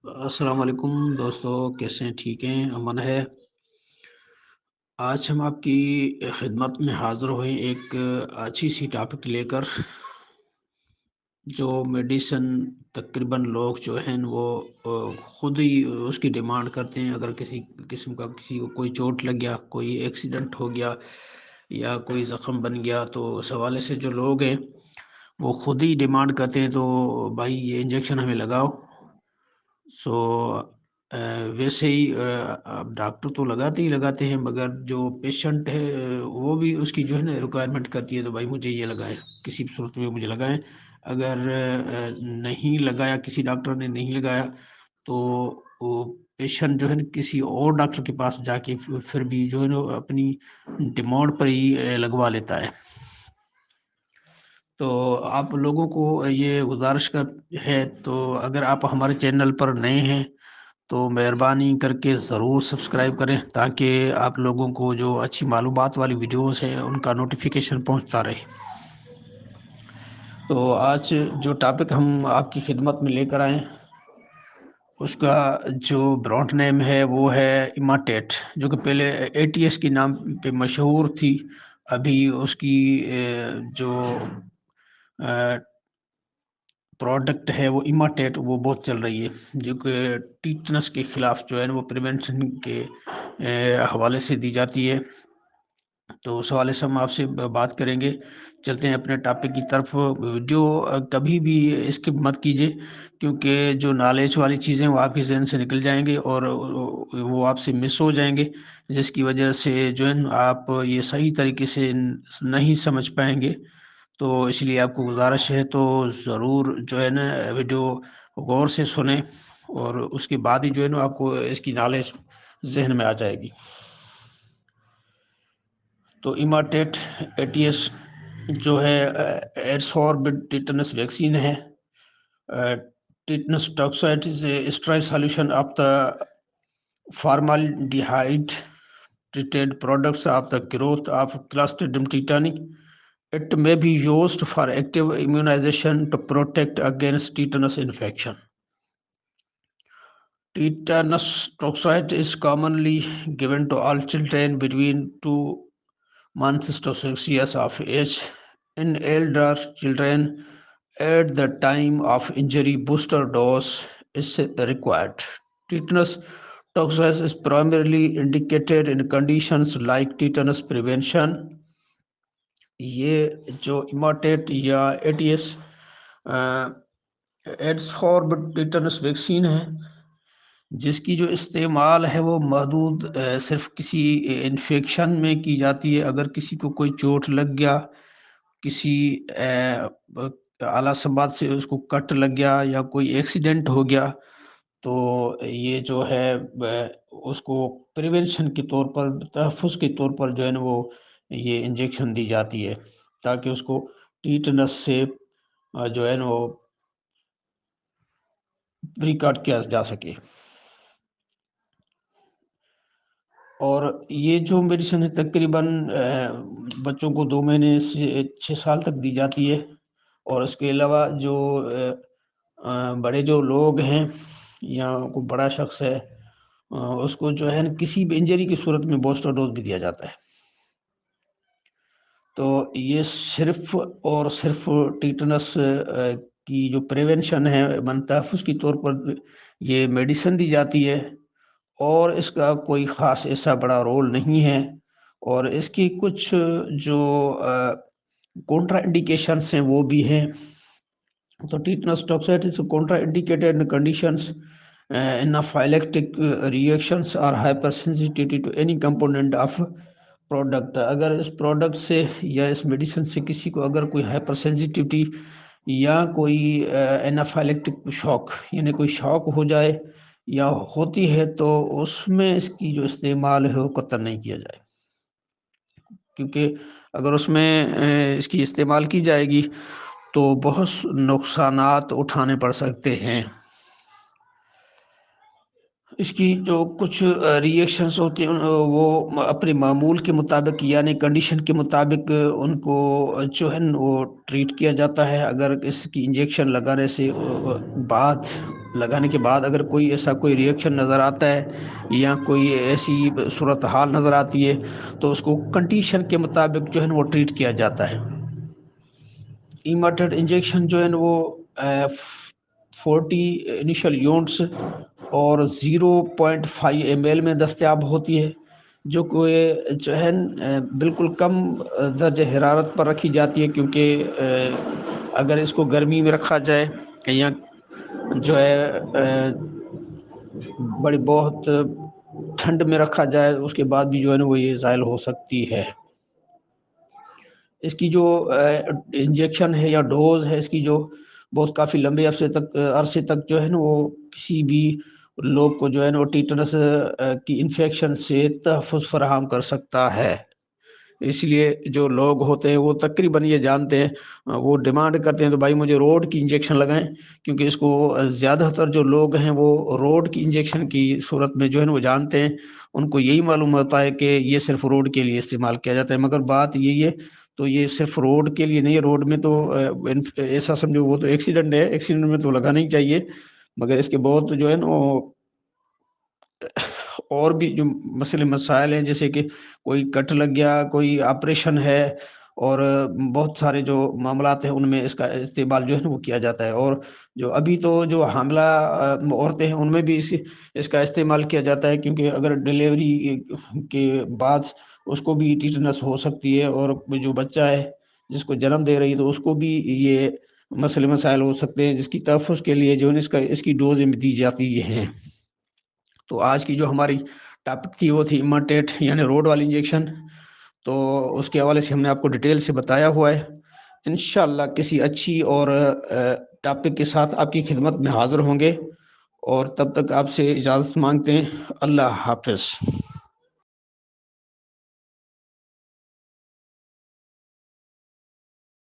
السلام علیکم دوستو، کیسے ہیں؟ ٹھیک ہیں؟ امن ہے؟ آج ہم آپ کی خدمت میں حاضر ہوئے ایک اچھی سی ٹاپک لے کر، جو میڈیسن تقریباً لوگ جو ہیں وہ خود ہی اس کی ڈیمانڈ کرتے ہیں۔ اگر کسی قسم کا کسی کو کوئی چوٹ لگ گیا، کوئی ایکسیڈنٹ ہو گیا یا کوئی زخم بن گیا، تو اس حوالے سے جو لوگ ہیں وہ خود ہی ڈیمانڈ کرتے ہیں، تو بھائی یہ انجیکشن ہمیں لگاؤ۔ سو ویسے ہی اب ڈاکٹر تو لگاتے ہیں، مگر جو پیشنٹ ہے وہ بھی اس کی جو ہے نا ریکوائرمنٹ کرتی ہے، تو بھائی مجھے یہ لگائیں، کسی بھی صورت میں مجھے لگائیں۔ اگر نہیں لگایا، کسی ڈاکٹر نے نہیں لگایا، تو وہ پیشنٹ جو ہے نا کسی اور ڈاکٹر کے پاس جا کے پھر بھی جو ہے نا اپنی ڈیمانڈ پر ہی لگوا لیتا ہے۔ تو آپ لوگوں کو یہ گزارش ہے، تو اگر آپ ہمارے چینل پر نئے ہیں تو مہربانی کر کے ضرور سبسکرائب کریں، تاکہ آپ لوگوں کو جو اچھی معلومات والی ویڈیوز ہیں ان کا نوٹیفیکیشن پہنچتا رہے۔ تو آج جو ٹاپک ہم آپ کی خدمت میں لے کر آئیں، اس کا جو برانڈ نیم ہے وہ ہے ایماٹیٹ، جو کہ پہلے ATS کے نام پہ مشہور تھی۔ ابھی اس کی جو پروڈکٹ ہے وہ ایماٹیٹ، وہ بہت چل رہی ہے، جو کہ ٹیٹنس کے خلاف جو ہے وہ پریونشن کے حوالے سے دی جاتی ہے۔ تو اس حوالے سے ہم آپ سے بات کریں گے۔ چلتے ہیں اپنے ٹاپک کی طرف۔ ویڈیو کبھی بھی اسکپ مت کیجیے، کیونکہ جو نالج والی چیزیں وہ آپ کے ذہن سے نکل جائیں گے اور وہ آپ سے مس ہو جائیں گے، جس کی وجہ سے جو ہے آپ یہ صحیح طریقے سے نہیں سمجھ پائیں گے۔ تو اس لیے آپ کو گزارش ہے، تو ضرور جو ہے نا ویڈیو غور سے سنیں، اور اس کے بعد ہی جو ہے نا آپ کو اس کی نالج ذہن میں آ جائے گی۔ تو ایماٹیٹ ATS جو ہے ایڈسوربڈ ٹیٹنس ویکسین ہے۔ Tetanus toxoid is a sterile solution of the formaldehyde treated products of the growth of Clostridium tetani. It may be used for active immunization to protect against tetanus infection. Tetanus toxoid is commonly given to all children between 2 months to 6 years of age. In elder children, at the time of injury, booster dose is required. Tetanus toxoid is primarily indicated in conditions like tetanus prevention. یہ جو ایماٹیٹ یا ATS ایڈسوربڈ tetanus vaccine ہے، جس کی جو استعمال ہے وہ محدود صرف کسی انفیکشن میں کی جاتی ہے۔ اگر کسی کو کوئی چوٹ لگ گیا، کسی اعلیٰ سماعت سے اس کو کٹ لگ گیا یا کوئی ایکسیڈنٹ ہو گیا، تو یہ جو ہے اس کو پریونشن کے طور پر، تحفظ کے طور پر جو ہے نا وہ یہ انجیکشن دی جاتی ہے، تاکہ اس کو ٹیٹنس سے جو ہے نا وہ ریکارڈ کیا جا سکے۔ اور یہ جو میڈیسن ہے تقریباً بچوں کو 2 مہینے سے 6 سال تک دی جاتی ہے، اور اس کے علاوہ جو بڑے جو لوگ ہیں یا کوئی بڑا شخص ہے، اس کو جو ہے کسی بھی انجری کی صورت میں بوسٹر ڈوز بھی دیا جاتا ہے۔ تو یہ صرف اور صرف ٹیٹنس کی جو پریونشن ہے، تحفظ کے طور پر یہ میڈیسن دی جاتی ہے، اور اس کا کوئی خاص ایسا بڑا رول نہیں ہے۔ اور اس کی کچھ جو کونٹرا انڈیکیشنس ہیں وہ بھی ہیں۔ تو tetanus toxoids contraindicated conditions anaphylactic reactions اور hypersensitivity to any component of product. اگر اس پروڈکٹ سے یا اس میڈیسن سے کسی کو اگر کوئی ہائپر سینسٹیوٹی یا کوئی انافائلیکٹک شوک، یعنی کوئی شوک ہو جائے یا ہوتی ہے، تو اس میں اس کی جو استعمال ہے وہ قطع نہیں کیا جائے، کیونکہ اگر اس میں اس کی استعمال کی جائے گی تو بہت نقصانات اٹھانے پڑ سکتے ہیں۔ اس کی جو کچھ ریئیکشنز ہوتے ہیں وہ اپنے معمول کے مطابق یعنی کنڈیشن کے مطابق ان کو جو ہے وہ ٹریٹ کیا جاتا ہے۔ اگر اس کی انجیکشن لگانے سے بعد لگانے کے بعد اگر کوئی ایسا کوئی ریئیکشن نظر آتا ہے یا کوئی ایسی صورتحال نظر آتی ہے تو اس کو کنڈیشن کے مطابق جو ہے نا وہ ٹریٹ کیا جاتا ہے۔ ایماٹڈ انجیکشن جو ہے نا وہ 40 انیشل یونٹس اور 0.5 ml میں دستیاب ہوتی ہے، جو ہے بالکل کم درجہ حرارت پر رکھی جاتی ہے، کیونکہ اگر اس کو گرمی میں رکھا جائے یا جو ہے بڑی بہت ٹھنڈ میں رکھا جائے اس کے بعد بھی جو ہے نا وہ یہ زائل ہو سکتی ہے۔ اس کی جو انجیکشن ہے یا ڈوز ہے اس کی جو بہت کافی لمبے عرصے تک جو ہے نا وہ کسی بھی لوگ کو جو ہے نا وہ ٹیٹنس کی انفیکشن سے تحفظ فراہم کر سکتا ہے۔ اس لیے جو لوگ ہوتے ہیں وہ تقریباً یہ جانتے ہیں، وہ ڈیمانڈ کرتے ہیں تو بھائی مجھے روڈ کی انجیکشن لگائیں، کیونکہ اس کو زیادہ تر جو لوگ ہیں وہ روڈ کی انجیکشن کی صورت میں جو ہے نا وہ جانتے ہیں، ان کو یہی معلوم ہوتا ہے کہ یہ صرف روڈ کے لیے استعمال کیا جاتا ہے، مگر بات یہی ہے تو یہ صرف روڈ کے لیے نہیں ہے۔ روڈ میں تو ایسا سمجھو وہ تو ایکسیڈنٹ ہے، ایکسیڈنٹ میں تو لگانا ہی چاہیے، مگر اس کے بہت جو ہے نا اور بھی جو مسائل ہیں، جیسے کہ کوئی کٹ لگ گیا، کوئی آپریشن ہے، اور بہت سارے جو معاملات ہیں ان میں اس کا استعمال جو ہے نا وہ کیا جاتا ہے۔ اور جو ابھی تو جو حاملہ عورتیں ہیں ان میں بھی اس کا استعمال کیا جاتا ہے، کیونکہ اگر ڈیلیوری کے بعد اس کو بھی ٹیٹنس ہو سکتی ہے، اور جو بچہ ہے جس کو جنم دے رہی ہے تو اس کو بھی یہ مسائل ہو سکتے ہیں، جس کی تحفظ کے لیے جو ہے اس کی ڈوز دی جاتی ہیں۔ تو آج کی جو ہماری ٹاپک تھی وہ تھی ایماٹیٹ یعنی روڈ والی انجیکشن، تو اس کے حوالے سے ہم نے آپ کو ڈیٹیل سے بتایا ہوا ہے۔ انشاءاللہ کسی اچھی اور ٹاپک کے ساتھ آپ کی خدمت میں حاضر ہوں گے، اور تب تک آپ سے اجازت مانگتے ہیں۔ اللہ حافظ۔